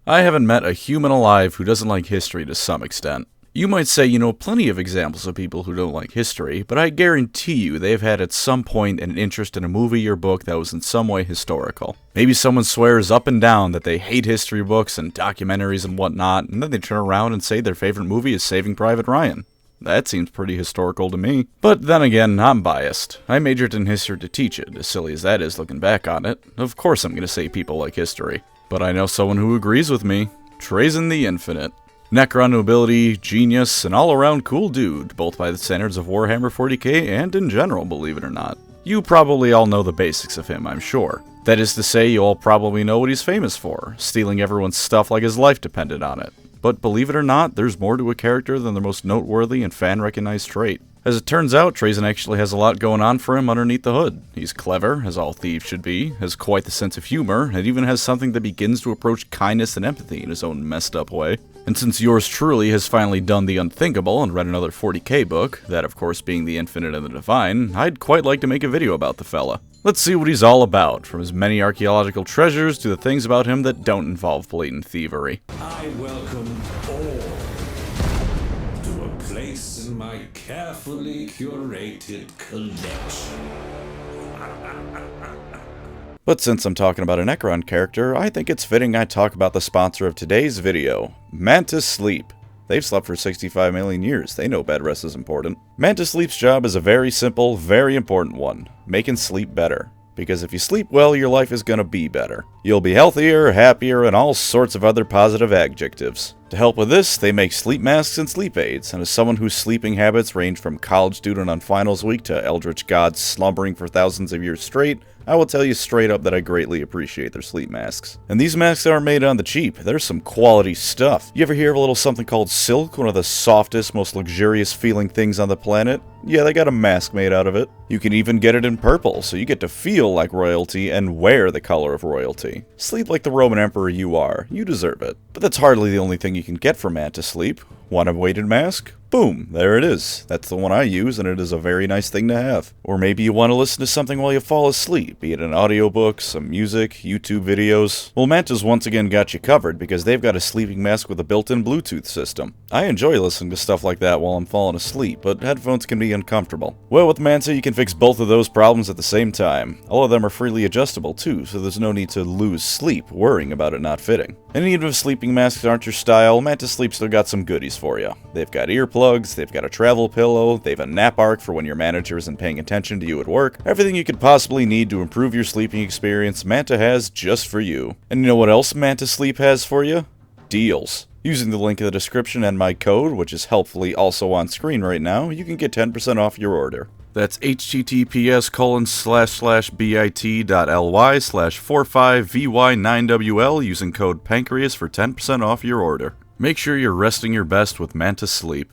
I haven't met a human alive who doesn't like history to some extent. You might say you know plenty of examples of people who don't like history, but I guarantee you they've had at some point an interest in a movie or book that was in some way historical. Maybe someone swears up and down that they hate history books and documentaries and whatnot, and then they turn around and say their favorite movie is Saving Private Ryan. That seems pretty historical to me. But then again, I'm biased. I majored in history to teach it, as silly as that is looking back on it. Of course I'm going to say people like history. But I know someone who agrees with me. Trazyn the Infinite. Necron nobility, genius, and all-around cool dude, both by the standards of Warhammer 40k and in general, believe it or not. You probably all know the basics of him, I'm sure. That is to say, you all probably know what he's famous for, stealing everyone's stuff like his life depended on it. But believe it or not, there's more to a character than the most noteworthy and fan-recognized trait. As it turns out, Trazyn actually has a lot going on for him underneath the hood. He's clever, as all thieves should be, has quite the sense of humor, and even has something that begins to approach kindness and empathy in his own messed up way. And since yours truly has finally done the unthinkable and read another 40k book, that of course being the Infinite and the Divine, I'd quite like to make a video about the fella. Let's see what he's all about, from his many archaeological treasures to the things about him that don't involve blatant thievery. I welcome all to a place in my carefully curated collection. But since I'm talking about a Necron character, I think it's fitting I talk about the sponsor of today's video, Mantis Sleep. They've slept for 65 million years, they know bed rest is important. Mantis Sleep's job is a very simple, very important one, making sleep better. Because if you sleep well, your life is gonna be better. You'll be healthier, happier, and all sorts of other positive adjectives. To help with this, they make sleep masks and sleep aids, and as someone whose sleeping habits range from college student on finals week to eldritch gods slumbering for thousands of years straight, I will tell you straight up that I greatly appreciate their sleep masks. And these masks aren't made on the cheap, there's some quality stuff. You ever hear of a little something called silk, one of the softest, most luxurious feeling things on the planet? Yeah, they got a mask made out of it. You can even get it in purple, so you get to feel like royalty and wear the color of royalty. Sleep like the Roman Emperor you are, you deserve it. But that's hardly the only thing you can get from Mantis Sleep. Want a weighted mask? Boom, there it is. That's the one I use, and it is a very nice thing to have. Or maybe you want to listen to something while you fall asleep, be it an audiobook, some music, YouTube videos. Well, Manta's once again got you covered because they've got a sleeping mask with a built-in Bluetooth system. I enjoy listening to stuff like that while I'm falling asleep, but headphones can be uncomfortable. Well, with Manta, you can fix both of those problems at the same time. All of them are freely adjustable too, so there's no need to lose sleep worrying about it not fitting. And even if sleeping masks aren't your style, Mantis Sleep still got some goodies for you. They've got earplugs, they've got a travel pillow, they've a nap arc for when your manager isn't paying attention to you at work. Everything you could possibly need to improve your sleeping experience, Manta has just for you. And you know what else Mantis Sleep has for you? Deals. Using the link in the description and my code, which is helpfully also on screen right now, you can get 10% off your order. That's https://bit.ly/45vy9wl using code Pancreas for 10% off your order. Make sure you're resting your best with Mantis Sleep.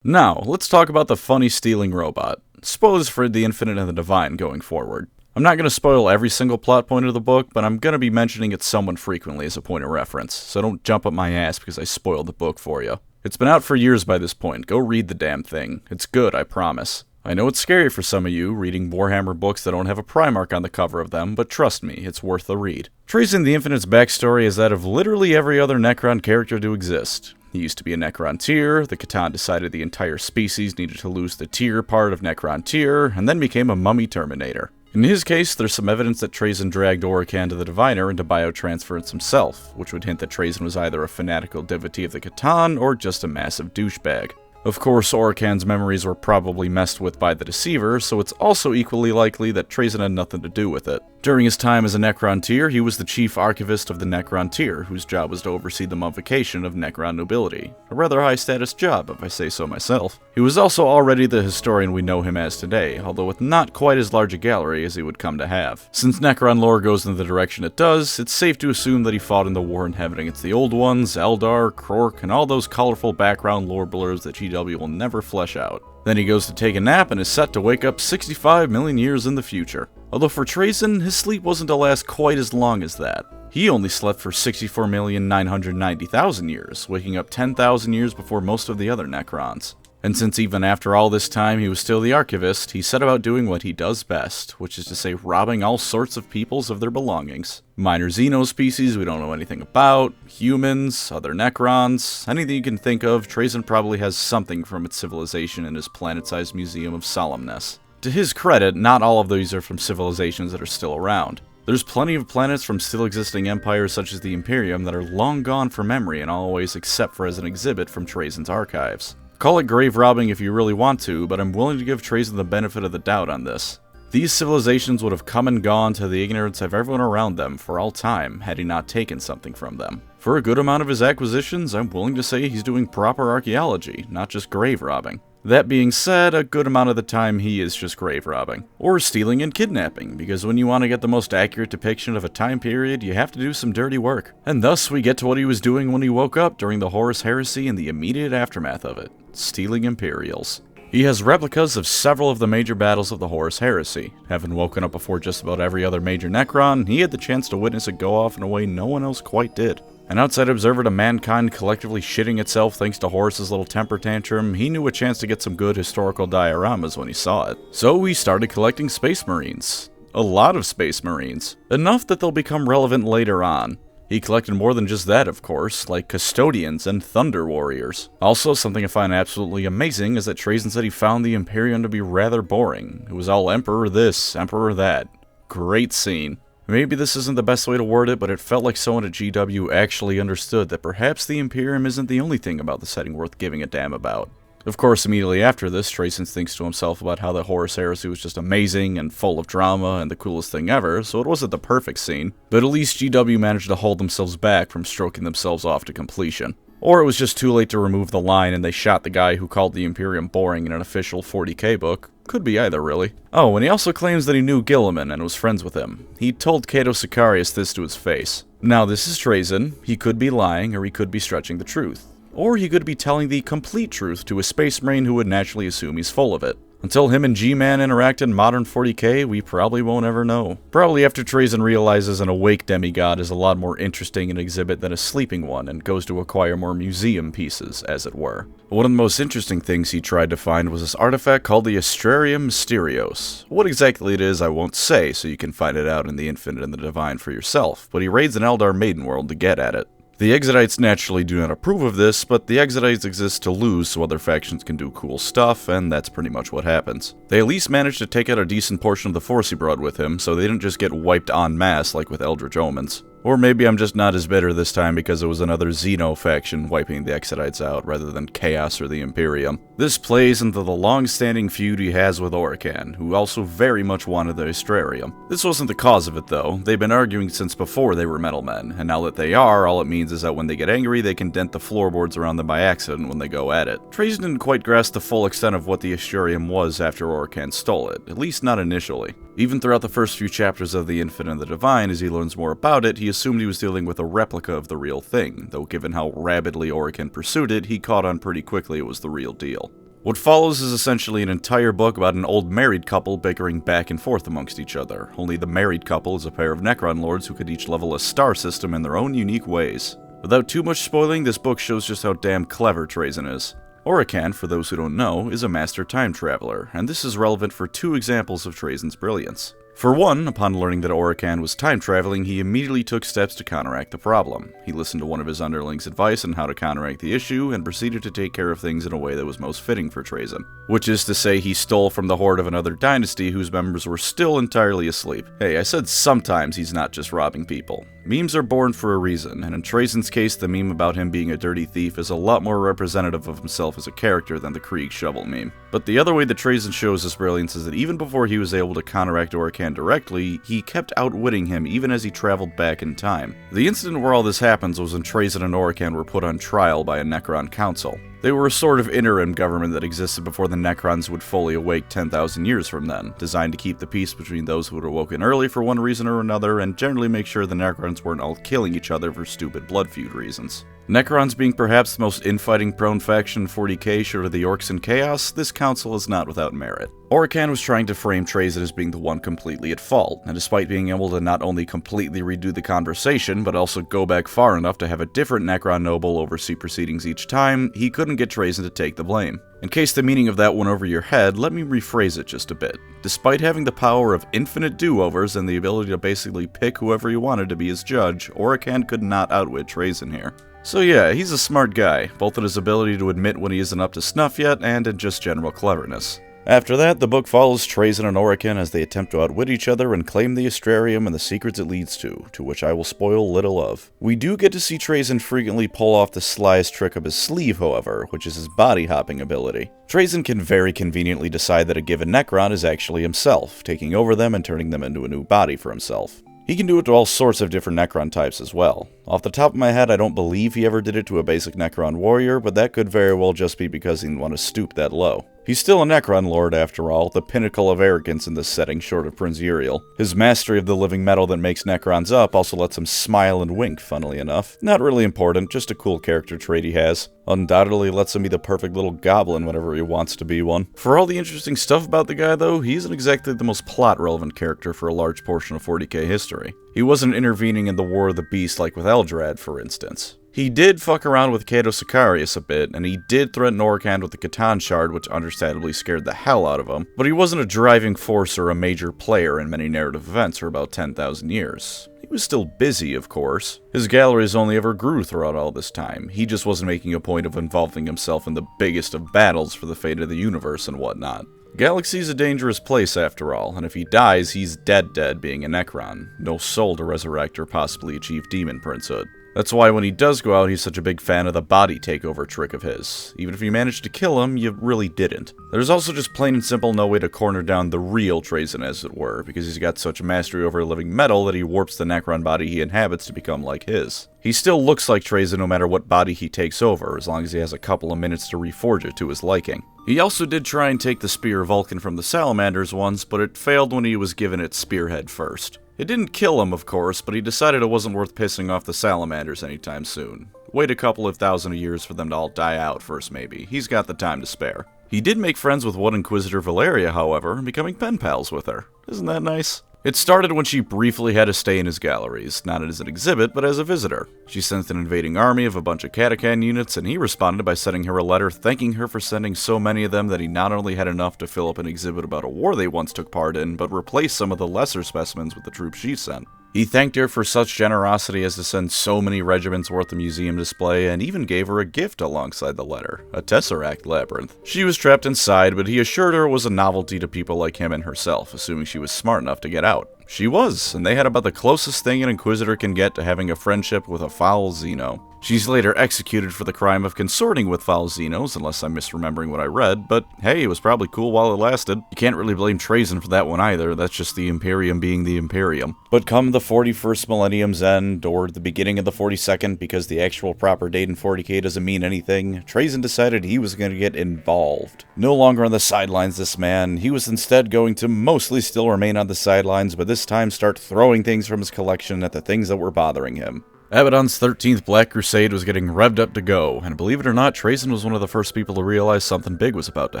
Now, let's talk about the funny stealing robot. Spoilers for the Infinite and the Divine going forward. I'm not going to spoil every single plot point of the book, but I'm going to be mentioning it somewhat frequently as a point of reference, so don't jump up my ass because I spoiled the book for you. It's been out for years by this point, go read the damn thing. It's good, I promise. I know it's scary for some of you, reading Warhammer books that don't have a Primarch on the cover of them, but trust me, it's worth the read. Trazyn the Infinite's backstory is that of literally every other Necron character to exist. He used to be a Necron tier, the Catan decided the entire species needed to lose the tier part of Necron tier, and then became a mummy Terminator. In his case, there's some evidence that Trazyn dragged Orican to the Diviner into biotransference himself, which would hint that Trazyn was either a fanatical devotee of the Catan or just a massive douchebag. Of course, Orican's memories were probably messed with by the Deceiver, so it's also equally likely that Trazyn had nothing to do with it. During his time as a Necron tier, he was the chief archivist of the Necron tier, whose job was to oversee the mummification of Necron nobility. A rather high-status job, if I say so myself. He was also already the historian we know him as today, although with not quite as large a gallery as he would come to have. Since Necron lore goes in the direction it does, it's safe to assume that he fought in the war in heaven against the Old Ones, Eldar, Krork, and all those colorful background lore blurs that GW will never flesh out. Then he goes to take a nap and is set to wake up 65 million years in the future. Although for Trazyn, his sleep wasn't to last quite as long as that. He only slept for 64,990,000 years, waking up 10,000 years before most of the other Necrons. And since even after all this time he was still the archivist, he set about doing what he does best, which is to say robbing all sorts of peoples of their belongings. Minor xenospecies we don't know anything about, humans, other Necrons, anything you can think of, Trazyn probably has something from its civilization in his planet-sized museum of solemnness. To his credit, not all of these are from civilizations that are still around. There's plenty of planets from still existing empires such as the Imperium that are long gone from memory in all ways except for as an exhibit from Trazyn's archives. Call it grave robbing if you really want to, but I'm willing to give Trazyn the benefit of the doubt on this. These civilizations would have come and gone to the ignorance of everyone around them for all time had he not taken something from them. For a good amount of his acquisitions, I'm willing to say he's doing proper archaeology, not just grave robbing. That being said, a good amount of the time he is just grave robbing. Or stealing and kidnapping, because when you want to get the most accurate depiction of a time period, you have to do some dirty work. And thus we get to what he was doing when he woke up during the Horus Heresy and the immediate aftermath of it. Stealing Imperials. He has replicas of several of the major battles of the Horus Heresy. Having woken up before just about every other major Necron, he had the chance to witness it go off in a way no one else quite did. An outside observer to mankind collectively shitting itself thanks to Horus's little temper tantrum, he knew a chance to get some good historical dioramas when he saw it. So he started collecting Space Marines. A lot of Space Marines. Enough that they'll become relevant later on. He collected more than just that, of course, like Custodians and Thunder Warriors. Also, something I find absolutely amazing is that Trazyn said he found the Imperium to be rather boring. It was all Emperor this, Emperor that. Great scene. Maybe this isn't the best way to word it, but it felt like someone at GW actually understood that perhaps the Imperium isn't the only thing about the setting worth giving a damn about. Of course, immediately after this, Trazyn thinks to himself about how the Horus Heresy was just amazing and full of drama and the coolest thing ever, so it wasn't the perfect scene, but at least GW managed to hold themselves back from stroking themselves off to completion. Or it was just too late to remove the line and they shot the guy who called the Imperium boring in an official 40k book. Could be either, really. Oh, and he also claims that he knew Guilliman and was friends with him. He told Cato Sicarius this to his face. Now, this is Trazyn. He could be lying, or he could be stretching the truth. Or he could be telling the complete truth to a Space Marine who would naturally assume he's full of it. Until him and G-Man interact in modern 40k, we probably won't ever know. Probably after Trazyn realizes an awake demigod is a lot more interesting an exhibit than a sleeping one, and goes to acquire more museum pieces, as it were. One of the most interesting things he tried to find was this artifact called the Astrarium Mysterios. What exactly it is I won't say, so you can find it out in the Infinite and the Divine for yourself, but he raids an Eldar Maiden world to get at it. The Exodites naturally do not approve of this, but the Exodites exist to lose so other factions can do cool stuff, and that's pretty much what happens. They at least managed to take out a decent portion of the force he brought with him, so they didn't just get wiped en masse like with Eldritch Omens. Or maybe I'm just not as bitter this time because it was another Xeno faction wiping the Exodites out rather than Chaos or the Imperium. This plays into the long-standing feud he has with Orican, who also very much wanted the Astrarium. This wasn't the cause of it though. They've been arguing since before they were metal men, and now that they are, all it means is that when they get angry they can dent the floorboards around them by accident when they go at it. Trazyn didn't quite grasp the full extent of what the Astrarium was after Orican stole it, at least not initially. Even throughout the first few chapters of The Infinite and the Divine, as he learns more about it, he assumed he was dealing with a replica of the real thing, though given how rabidly Orican pursued it, he caught on pretty quickly it was the real deal. What follows is essentially an entire book about an old married couple bickering back and forth amongst each other, only the married couple is a pair of Necron lords who could each level a star system in their own unique ways. Without too much spoiling, this book shows just how damn clever Trazyn is. Orican, for those who don't know, is a master time traveler, and this is relevant for two examples of Trazyn's brilliance. For one, upon learning that Orican was time traveling, he immediately took steps to counteract the problem. He listened to one of his underlings' advice on how to counteract the issue, and proceeded to take care of things in a way that was most fitting for Trazyn. Which is to say, he stole from the horde of another dynasty whose members were still entirely asleep. Hey, I said sometimes he's not just robbing people. Memes are born for a reason, and in Trazyn's case, the meme about him being a dirty thief is a lot more representative of himself as a character than the Krieg shovel meme. But the other way that Trazyn shows his brilliance is that even before he was able to counteract Orican directly, he kept outwitting him even as he traveled back in time. The incident where all this happens was when Trazyn and Orican were put on trial by a Necron council. They were a sort of interim government that existed before the Necrons would fully awake 10,000 years from then, designed to keep the peace between those who had awoken early for one reason or another, and generally make sure the Necrons weren't all killing each other for stupid blood feud reasons. Necrons being perhaps the most infighting-prone faction in 40k short of the Orcs and Chaos, this council is not without merit. Orican was trying to frame Trazyn as being the one completely at fault, and despite being able to not only completely redo the conversation, but also go back far enough to have a different Necron noble oversee proceedings each time, he couldn't get Trazyn to take the blame. In case the meaning of that went over your head, let me rephrase it just a bit. Despite having the power of infinite do-overs and the ability to basically pick whoever he wanted to be his judge, Orican could not outwit Trazyn here. So yeah, he's a smart guy, both in his ability to admit when he isn't up to snuff yet, and in just general cleverness. After that, the book follows Trazyn and Orican as they attempt to outwit each other and claim the Astrarium and the secrets it leads to which I will spoil little of. We do get to see Trazyn frequently pull off the slyest trick up his sleeve, however, which is his body-hopping ability. Trazyn can very conveniently decide that a given Necron is actually himself, taking over them and turning them into a new body for himself. He can do it to all sorts of different Necron types as well. Off the top of my head, I don't believe he ever did it to a basic Necron warrior, but that could very well just be because he didn't want to stoop that low. He's still a Necron Lord after all, the pinnacle of arrogance in this setting short of Prince Uriel. His mastery of the living metal that makes Necrons up also lets him smile and wink, funnily enough. Not really important, just a cool character trait he has. Undoubtedly lets him be the perfect little goblin whenever he wants to be one. For all the interesting stuff about the guy though, he isn't exactly the most plot-relevant character for a large portion of 40k history. He wasn't intervening in the War of the Beast like with Eldrad, for instance. He did fuck around with Cato Sicarius a bit, and he did threaten Orican with the Catan Shard, which understandably scared the hell out of him, but he wasn't a driving force or a major player in many narrative events for about 10,000 years. He was still busy, of course. His galleries only ever grew throughout all this time. He just wasn't making a point of involving himself in the biggest of battles for the fate of the universe and whatnot. Galaxy's a dangerous place after all, and if he dies, he's dead being a Necron. No soul to resurrect or possibly achieve demon princehood. That's why when he does go out, he's such a big fan of the body takeover trick of his. Even if you managed to kill him, you really didn't. There's also just plain and simple no way to corner down the real Trazyn, as it were, because he's got such mastery over living metal that he warps the Necron body he inhabits to become like his. He still looks like Trazyn no matter what body he takes over, as long as he has a couple of minutes to reforge it to his liking. He also did try and take the Spear of Vulcan from the Salamanders once, but it failed when he was given its spearhead first. It didn't kill him, of course, but he decided it wasn't worth pissing off the Salamanders anytime soon. Wait a couple of thousand years for them to all die out first, maybe. He's got the time to spare. He did make friends with one Inquisitor Valeria, however, becoming pen pals with her. Isn't that nice? It started when she briefly had to stay in his galleries, not as an exhibit, but as a visitor. She sent an invading army of a bunch of Catacan units, and he responded by sending her a letter thanking her for sending so many of them that he not only had enough to fill up an exhibit about a war they once took part in, but replaced some of the lesser specimens with the troops she sent. He thanked her for such generosity as to send so many regiments worth of museum display, and even gave her a gift alongside the letter, a Tesseract Labyrinth. She was trapped inside, but he assured her it was a novelty to people like him and herself, assuming she was smart enough to get out. She was, and they had about the closest thing an Inquisitor can get to having a friendship with a foul Xeno. She's later executed for the crime of consorting with foul Xenos, unless I'm misremembering what I read, but hey, it was probably cool while it lasted. You can't really blame Trazyn for that one either, that's just the Imperium being the Imperium. But come the 41st millennium's end, or the beginning of the 42nd, because the actual proper date in 40k doesn't mean anything, Trazyn decided he was going to get involved. No longer on the sidelines, this man. He was instead going to mostly still remain on the sidelines, but this time start throwing things from his collection at the things that were bothering him. Abaddon's 13th Black Crusade was getting revved up to go, and believe it or not, Trazyn was one of the first people to realize something big was about to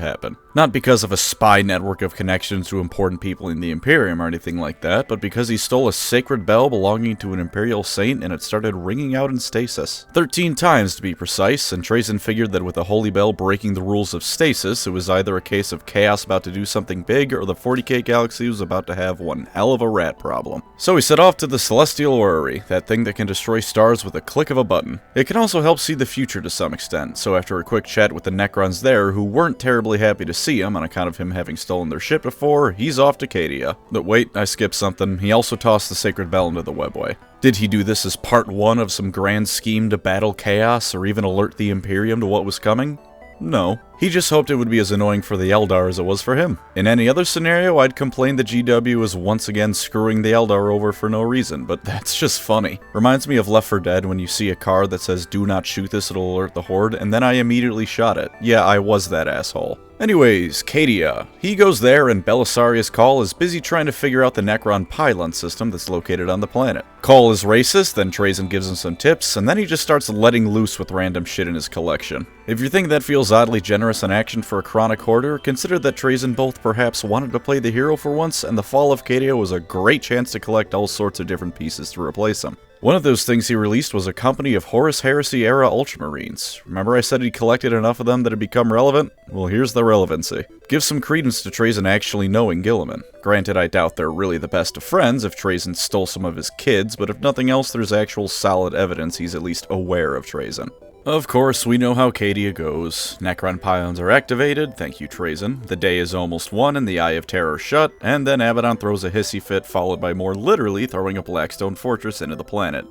happen. Not because of a spy network of connections to important people in the Imperium or anything like that, but because he stole a sacred bell belonging to an Imperial saint and it started ringing out in stasis. 13 times to be precise, and Trazyn figured that with the holy bell breaking the rules of stasis, it was either a case of chaos about to do something big or the 40k galaxy was about to have one hell of a rat problem. So he set off to the Celestial Orrery, that thing that can destroy stars with a click of a button. It can also help see the future to some extent, so after a quick chat with the Necrons there, who weren't terribly happy to see him on account of him having stolen their ship before, he's off to Cadia. But wait, I skipped something. He also tossed the sacred bell into the webway. Did he do this as part one of some grand scheme to battle chaos, or even alert the Imperium to what was coming? No. He just hoped it would be as annoying for the Eldar as it was for him. In any other scenario, I'd complain that GW was once again screwing the Eldar over for no reason, but that's just funny. Reminds me of Left 4 Dead when you see a car that says, "Do not shoot this, it'll alert the Horde," and then I immediately shot it. Yeah, I was that asshole. Anyways, Cadia. He goes there, and Belisarius Call is busy trying to figure out the Necron pylon system that's located on the planet. Call is racist, then Trazyn gives him some tips, and then he just starts letting loose with random shit in his collection. If you think that feels oddly generous, generous in action for a chronic hoarder, consider that Trazyn both perhaps wanted to play the hero for once, and the fall of Cadia was a great chance to collect all sorts of different pieces to replace him. One of those things he released was a company of Horus Heresy-era Ultramarines. Remember I said he collected enough of them that had become relevant? Well, here's the relevancy. Give some credence to Trazyn actually knowing Guilliman. Granted, I doubt they're really the best of friends if Trazyn stole some of his kids, but if nothing else, there's actual solid evidence he's at least aware of Trazyn. Of course, we know how Cadia goes. Necron pylons are activated, thank you Trazyn. The day is almost won and the Eye of Terror shut, and then Abaddon throws a hissy fit followed by more literally throwing a Blackstone fortress into the planet.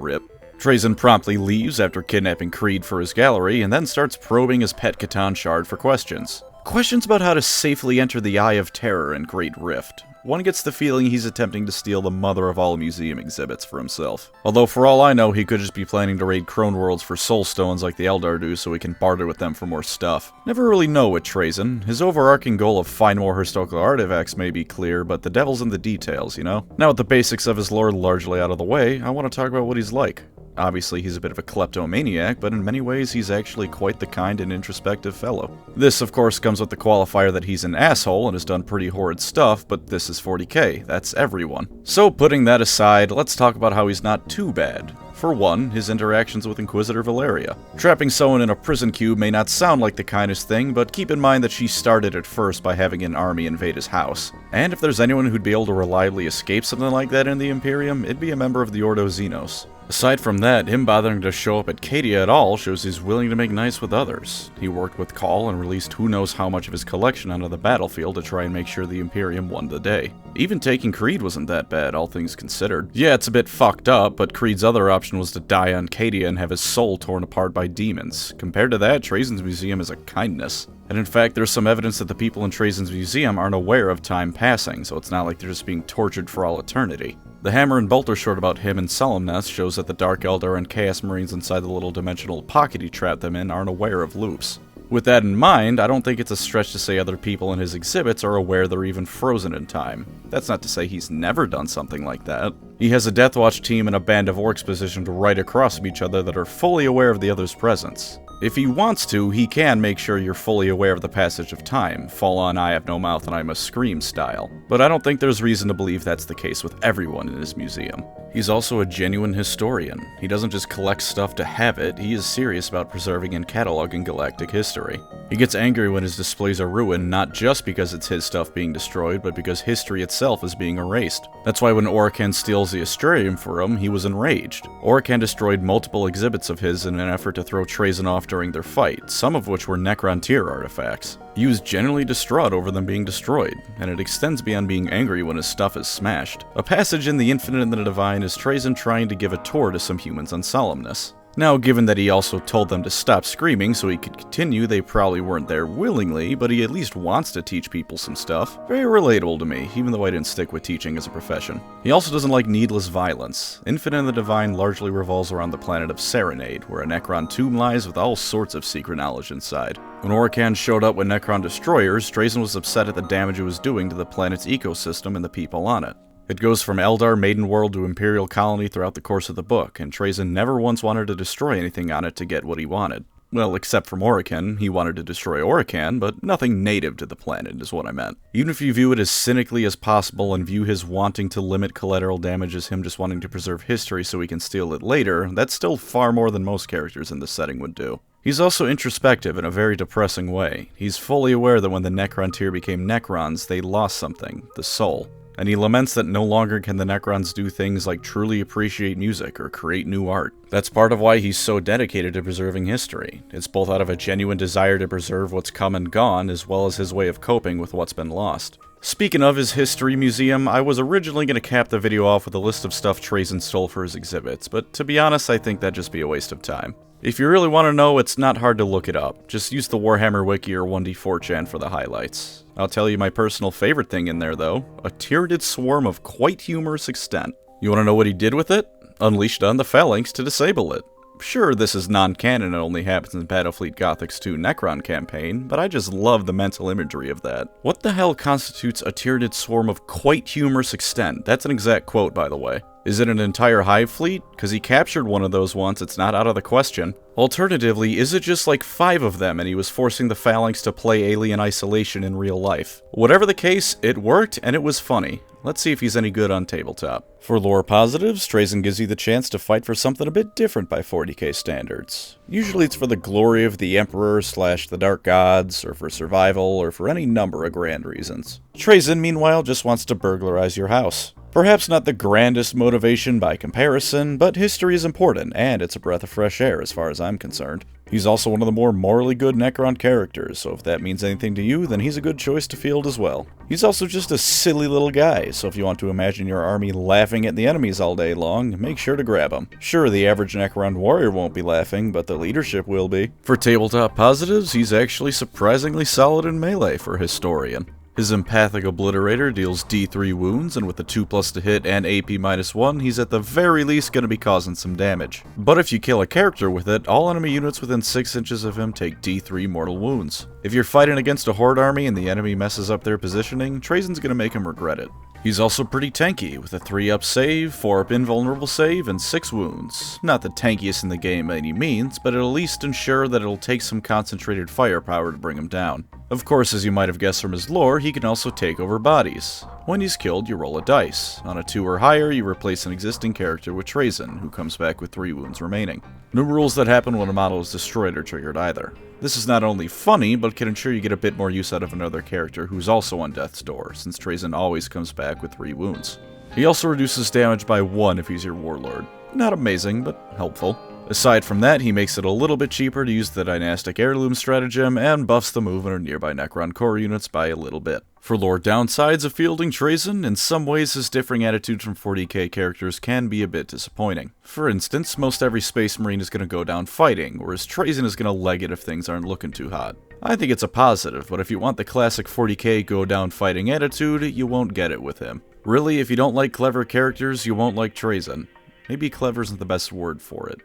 RIP. Trazyn promptly leaves after kidnapping Creed for his gallery, and then starts probing his pet Catan shard for questions. Questions about how to safely enter the Eye of Terror and Great Rift. One gets the feeling he's attempting to steal the mother of all museum exhibits for himself. Although for all I know, he could just be planning to raid Crone Worlds for soul stones like the Eldar do so he can barter with them for more stuff. Never really know with Trazyn. His overarching goal of find more historical artifacts may be clear, but the devil's in the details, you know? Now with the basics of his lore largely out of the way, I want to talk about what he's like. Obviously, he's a bit of a kleptomaniac, but in many ways he's actually quite the kind and introspective fellow. This, of course, comes with the qualifier that he's an asshole and has done pretty horrid stuff, but this is 40k, that's everyone. So putting that aside, let's talk about how he's not too bad. For one, his interactions with Inquisitor Valeria. Trapping someone in a prison cube may not sound like the kindest thing, but keep in mind that she started at first by having an army invade his house. And if there's anyone who'd be able to reliably escape something like that in the Imperium, it'd be a member of the Ordo Xenos. Aside from that, him bothering to show up at Cadia at all shows he's willing to make nice with others. He worked with Call and released who knows how much of his collection onto the battlefield to try and make sure the Imperium won the day. Even taking Creed wasn't that bad, all things considered. Yeah, it's a bit fucked up, but Creed's other option was to die on Cadia and have his soul torn apart by demons. Compared to that, Trazyn's museum is a kindness. And in fact, there's some evidence that the people in Trazyn's museum aren't aware of time passing, so it's not like they're just being tortured for all eternity. The Hammer and Bolter short about him and Solemnus shows that the Dark Eldar and Chaos Marines inside the little dimensional pocket he trapped them in aren't aware of loops. With that in mind, I don't think it's a stretch to say other people in his exhibits are aware they're even frozen in time. That's not to say he's never done something like that. He has a Deathwatch team and a band of orcs positioned right across from each other that are fully aware of the other's presence. If he wants to, he can make sure you're fully aware of the passage of time, full on I have no mouth and I must scream style. But I don't think there's reason to believe that's the case with everyone in his museum. He's also a genuine historian. He doesn't just collect stuff to have it, he is serious about preserving and cataloging galactic history. He gets angry when his displays are ruined, not just because it's his stuff being destroyed, but because history itself is being erased. That's why when Orican steals the Astrarium for him, he was enraged. Orican destroyed multiple exhibits of his in an effort to throw Trazyn off during their fight, some of which were Necron tier artifacts. He was genuinely distraught over them being destroyed, and it extends beyond being angry when his stuff is smashed. A passage in The Infinite and the Divine is Trazyn trying to give a tour to some humans on Solemnus. Now, given that he also told them to stop screaming so he could continue, they probably weren't there willingly, but he at least wants to teach people some stuff. Very relatable to me, even though I didn't stick with teaching as a profession. He also doesn't like needless violence. Infinite and the Divine largely revolves around the planet of Serenade, where a Necron tomb lies with all sorts of secret knowledge inside. When Orican showed up with Necron destroyers, Trazyn was upset at the damage it was doing to the planet's ecosystem and the people on it. It goes from Eldar, Maiden World to Imperial Colony throughout the course of the book, and Trazyn never once wanted to destroy anything on it to get what he wanted. Well, except from Orican, he wanted to destroy Orican, but nothing native to the planet is what I meant. Even if you view it as cynically as possible and view his wanting to limit collateral damage as him just wanting to preserve history so he can steal it later, that's still far more than most characters in this setting would do. He's also introspective in a very depressing way. He's fully aware that when the Necron tier became Necrons, they lost something, the soul. And he laments that no longer can the Necrons do things like truly appreciate music or create new art. That's part of why he's so dedicated to preserving history. It's both out of a genuine desire to preserve what's come and gone, as well as his way of coping with what's been lost. Speaking of his history museum, I was originally going to cap the video off with a list of stuff Trazyn stole for his exhibits, but to be honest, I think that'd just be a waste of time. If you really want to know, it's not hard to look it up. Just use the Warhammer Wiki or 1d4chan for the highlights. I'll tell you my personal favorite thing in there though, a Tyranid swarm of quite humorous extent. You want to know what he did with it? Unleashed on the Phalanx to disable it. Sure, this is non-canon and only happens in Battlefleet Gothic's 2 Necron campaign, but I just love the mental imagery of that. What the hell constitutes a Tyranid swarm of quite humorous extent? That's an exact quote, by the way. Is it an entire hive fleet? Because he captured one of those once, it's not out of the question. Alternatively, is it just like 5 of them and he was forcing the phalanx to play Alien Isolation in real life? Whatever the case, it worked and it was funny. Let's see if he's any good on tabletop. For lore positives, Trazyn gives you the chance to fight for something a bit different by 40k standards. Usually it's for the glory of the Emperor / the Dark Gods, or for survival, or for any number of grand reasons. Trazyn, meanwhile, just wants to burglarize your house. Perhaps not the grandest motivation by comparison, but history is important, and it's a breath of fresh air as far as I'm concerned. He's also one of the more morally good Necron characters, so if that means anything to you, then he's a good choice to field as well. He's also just a silly little guy, so if you want to imagine your army laughing at the enemies all day long, make sure to grab him. Sure, the average Necron warrior won't be laughing, but the leadership will be. For tabletop positives, he's actually surprisingly solid in melee for a historian. His Empathic Obliterator deals D3 wounds, and with the 2+ to hit and AP -1, he's at the very least going to be causing some damage. But if you kill a character with it, all enemy units within 6 inches of him take D3 mortal wounds. If you're fighting against a horde army and the enemy messes up their positioning, Trazyn's going to make him regret it. He's also pretty tanky, with a 3-up save, 4-up invulnerable save, and 6 wounds. Not the tankiest in the game by any means, but it'll at least ensure that it'll take some concentrated firepower to bring him down. Of course, as you might have guessed from his lore, he can also take over bodies. When he's killed, you roll a dice. On a 2 or higher, you replace an existing character with Trazyn, who comes back with 3 wounds remaining. No rules that happen when a model is destroyed are triggered either. This is not only funny, but can ensure you get a bit more use out of another character who's also on death's door, since Trazyn always comes back with 3 wounds. He also reduces damage by 1 if he's your warlord. Not amazing, but helpful. Aside from that, he makes it a little bit cheaper to use the Dynastic Heirloom stratagem, and buffs the movement of nearby Necron core units by a little bit. For lore downsides of fielding Trazyn, in some ways his differing attitudes from 40k characters can be a bit disappointing. For instance, most every Space Marine is going to go down fighting, whereas Trazyn is going to leg it if things aren't looking too hot. I think it's a positive, but if you want the classic 40k go down fighting attitude, you won't get it with him. Really, if you don't like clever characters, you won't like Trazyn. Maybe clever isn't the best word for it.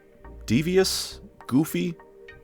Devious? Goofy?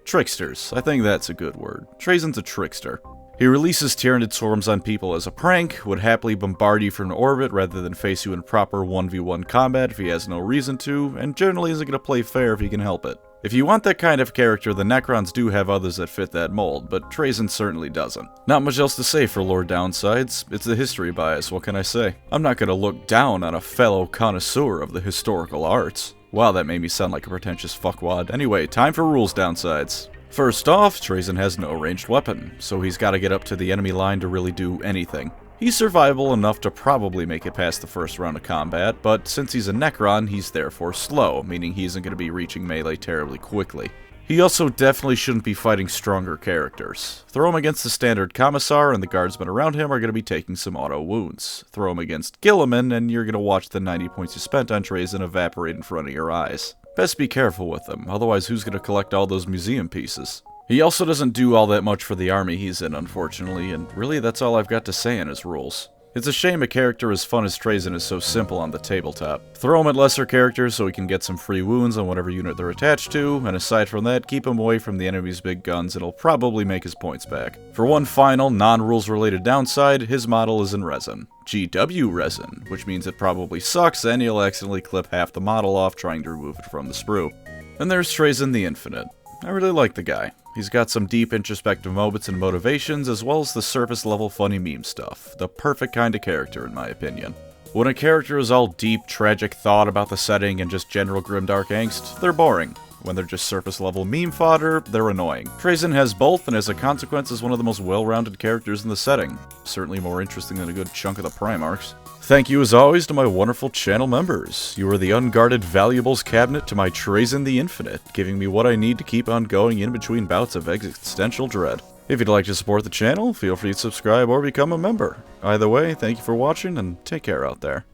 Tricksters. I think that's a good word. Trazyn's a trickster. He releases Tyranid swarms on people as a prank, would happily bombard you from orbit rather than face you in proper 1v1 combat if he has no reason to, and generally isn't going to play fair if he can help it. If you want that kind of character, the Necrons do have others that fit that mold, but Trazyn certainly doesn't. Not much else to say for lore downsides. It's the history bias, what can I say? I'm not going to look down on a fellow connoisseur of the historical arts. Wow, that made me sound like a pretentious fuckwad. Anyway, time for rules downsides. First off, Trazyn has no ranged weapon, so he's got to get up to the enemy line to really do anything. He's survivable enough to probably make it past the first round of combat, but since he's a Necron, he's therefore slow, meaning he isn't going to be reaching melee terribly quickly. He also definitely shouldn't be fighting stronger characters. Throw him against the standard Commissar and the guardsmen around him are going to be taking some auto wounds. Throw him against Guilliman and you're going to watch the 90 points you spent on Trazyn evaporate in front of your eyes. Best be careful with him, otherwise who's going to collect all those museum pieces? He also doesn't do all that much for the army he's in, unfortunately, and really that's all I've got to say on his rules. It's a shame a character as fun as Trazyn is so simple on the tabletop. Throw him at lesser characters so he can get some free wounds on whatever unit they're attached to, and aside from that, keep him away from the enemy's big guns and he'll probably make his points back. For one final, non-rules related downside, his model is in resin. GW resin, which means it probably sucks and you'll accidentally clip half the model off trying to remove it from the sprue. And there's Trazyn the Infinite. I really like the guy. He's got some deep introspective moments and motivations, as well as the surface level funny meme stuff. The perfect kind of character, in my opinion. When a character is all deep, tragic thought about the setting and just general grimdark angst, they're boring. When they're just surface level meme fodder, they're annoying. Trazyn has both, and as a consequence is one of the most well-rounded characters in the setting. Certainly more interesting than a good chunk of the Primarchs. Thank you as always to my wonderful channel members. You are the unguarded valuables cabinet to my Trazyn the Infinite, giving me what I need to keep on going in between bouts of existential dread. If you'd like to support the channel, feel free to subscribe or become a member. Either way, thank you for watching and take care out there.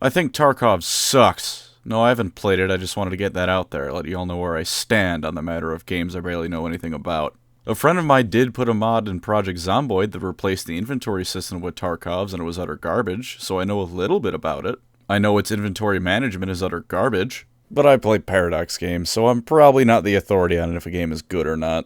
I think Tarkov sucks. No, I haven't played it, I just wanted to get that out there, let you all know where I stand on the matter of games I barely know anything about. A friend of mine did put a mod in Project Zomboid that replaced the inventory system with Tarkov's, and it was utter garbage, so I know a little bit about it. I know its inventory management is utter garbage. But I play Paradox games, so I'm probably not the authority on if a game is good or not.